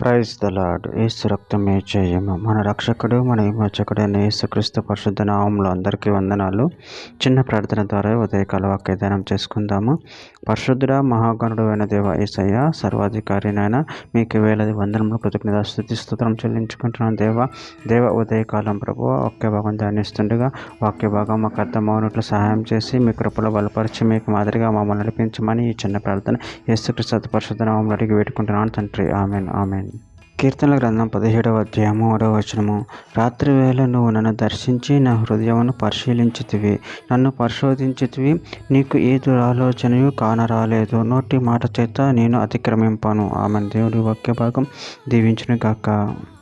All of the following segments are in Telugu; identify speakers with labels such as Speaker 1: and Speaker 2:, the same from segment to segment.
Speaker 1: Praise the lord. యేసు రక్తమే జయము. మన రక్షకుడు మన విమోచకుడైన యేసుక్రీస్తు పరిశుద్ధ నామములో అందరికీ వందనాలు. చిన్న ప్రార్థన ద్వారా ఉదయకాల వాక్యదానం చేసుకుందాము. పరిశుద్ధుడా మహాగణుడు అయిన దేవ యేసయ్య, సర్వాధికారినైనా మీకు వేలది వందనములు కృతజ్ఞత స్తుతి స్తోత్రం చెల్లించుకుంటున్నాను. దేవ ఉదయకాలం ప్రభువ వాక్య భాగం ధ్యానిస్తుండగా వాక్య భాగం మాకు అర్థమవునట్లు సహాయం చేసి మీ కృపలో బలపరిచి మీకు మాదిరిగా మమ్మల్ని నడిపించమని ఈ చిన్న ప్రార్థన యేసుక్రీస్తు పరిశుద్ధ నామములో అడిగి వేడుకుంటున్నాను తండ్రి. Amen amen. కీర్తనల గ్రంథం 17వ అధ్యాయము 6వ వచనము. రాత్రి వేళ నువ్వు నన్ను దర్శించి నా హృదయమును పరిశీలించితివి, నన్ను పరిశోధించితివి. నీకు ఏ దురాలోచనయు కానరాలేదు, నోటి మాట చేత నేను అతిక్రమింపను. ఆమెను. దేవుడి వాక్య భాగం దీవించును గాక.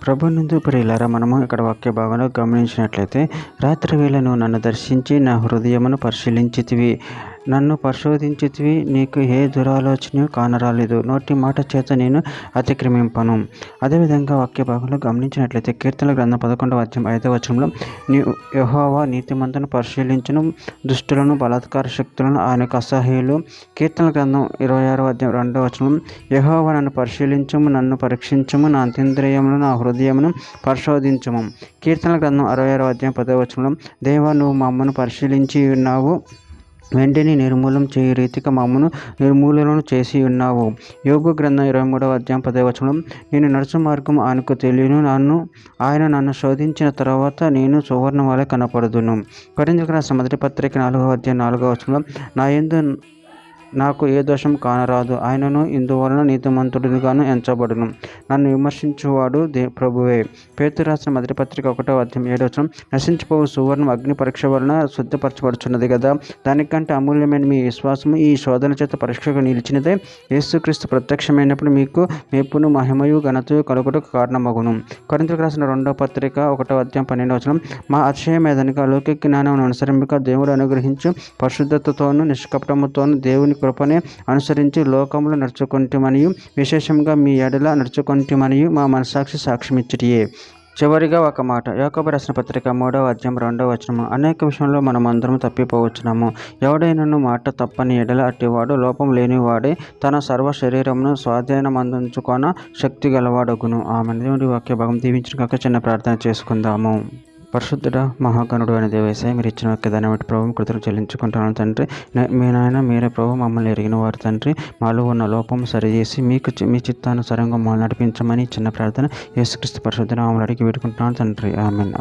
Speaker 1: ప్రభునందు ప్రియులారా, మనము ఇక్కడ వాక్య భాగంలో గమనించినట్లయితే, రాత్రి వేళ నువ్వు నన్ను దర్శించి నా హృదయమును పరిశీలించితివి, నన్ను పరిశోధించితివి. నీకు ఏ దురాలోచన కానరాలేదు, నోటి మాట చేత నేను అతిక్రమింపను. అదేవిధంగా వాక్య భాగంలో గమనించినట్లయితే కీర్తనల గ్రంథం 11వ అధ్యాయం 5వ వచనంలో, యెహోవా నీతిమంతులను పరిశీలించును, దుష్టులను బలాత్కార శక్తులను ఆయనకు అసహ్యులు. కీర్తనల గ్రంథం 26వ అధ్యాయం 2వ వచనం, యెహోవా నన్ను పరిశీలించుము, నన్ను పరీక్షించుము, నా అంతేంద్రియమును నా హృదయమును పరిశోధించుము. కీర్తనల గ్రంథం 66వ అధ్యాయం 10వ వచనంలో, దేవా నువ్వు మమ్మను పరిశీలించి ఉన్నావు, వెండిని నిర్మూలం చేయు రీతిగా మమ్మను నిర్మూలనను చేసి ఉన్నావు. యోబు గ్రంథం 23వ అధ్యాయం 10వ వచనం, నేను నడుచు మార్గం ఆయనకు తెలియను, ఆయన నన్ను శోధించిన తర్వాత నేను సువర్ణ వలె కనపడుదును. కొరింథీయులకు రాసిన మొదటి పత్రిక 4వ అధ్యాయం 4వ వచనంలో, నా యందు నాకు ఏ దోషం కానరాదు, ఆయనను ఇందువలన నీతిమంతుడిగాను ఎంచబడును, నన్ను విమర్శించువాడు ప్రభువే. పేతురు రాసిన మొదటి పత్రిక 1వ అధ్యాయం 7వ వచనం, నశించిపోవు సువర్ణం అగ్ని పరీక్ష వలన శుద్ధపరచబడుచున్నది కదా, దానికంటే అమూల్యమైన మీ విశ్వాసము ఈ శోధన చేత పరీక్షకు నిలిచినదే. యేసుక్రీస్తు ప్రత్యక్షమైనప్పుడు మీకు మెప్పును మహిమయు ఘనతయు కలుగుటకు కారణమగును. కొరింథీయులకు రాసిన 2వ పత్రిక 1వ అధ్యాయం 12వ వచనం, మా అతిశయమేదనగా లౌకిక జ్ఞానమును అనుసరింపక దేవుడు అనుగ్రహించు పరిశుద్ధతతోనూ నిష్కపటముతోనూ దేవుని కృపనే అనుసరించి లోకములో నడుచుకొంటిమనియు విశేషంగా మీ ఎడల నడుచుకొంటిమనియు మా మనసాక్షి సాక్ష్యమిచ్చుటియే. చివరిగా ఒక మాట. యాకోబు రాసిన పత్రిక 3వ అధ్యాయం 2వ వచనము, అనేక విషయంలో మనమందరం తప్పిపోవచ్చున్నాము. ఎవడైనను మాట తప్పని ఎడల అట్టివాడు లోపం లేనివాడే తన సర్వ శరీరమును స్వాధీనమందుంచుకొన శక్తి గలవాడగును. ఆమె. దేవుడి వాక్య భాగం దీవించిన కాక చిన్న ప్రార్థన చేసుకుందాము. పరిశుద్ధుడ మహాగణుడు అనే దేవేశాయ, మీరు ఇచ్చిన వాక్య దాన్ని బట్టి ప్రభు కృతజ్ఞతలు చెల్లించుకుంటున్నాను తండ్రి. మీ నాయన మీరే ప్రభు మమ్మల్ని ఎరిగిన వారు తండ్రి. మాలో ఉన్న లోపం సరిచేసి మీ చిత్తానుసారంగా మమ్మల్ని నడిపించమని చిన్న ప్రార్థన యేసుక్రీస్తు పరిశుద్ధ నామములో అడిగి వేడుకుంటున్నాను తండ్రి. ఆమెన్.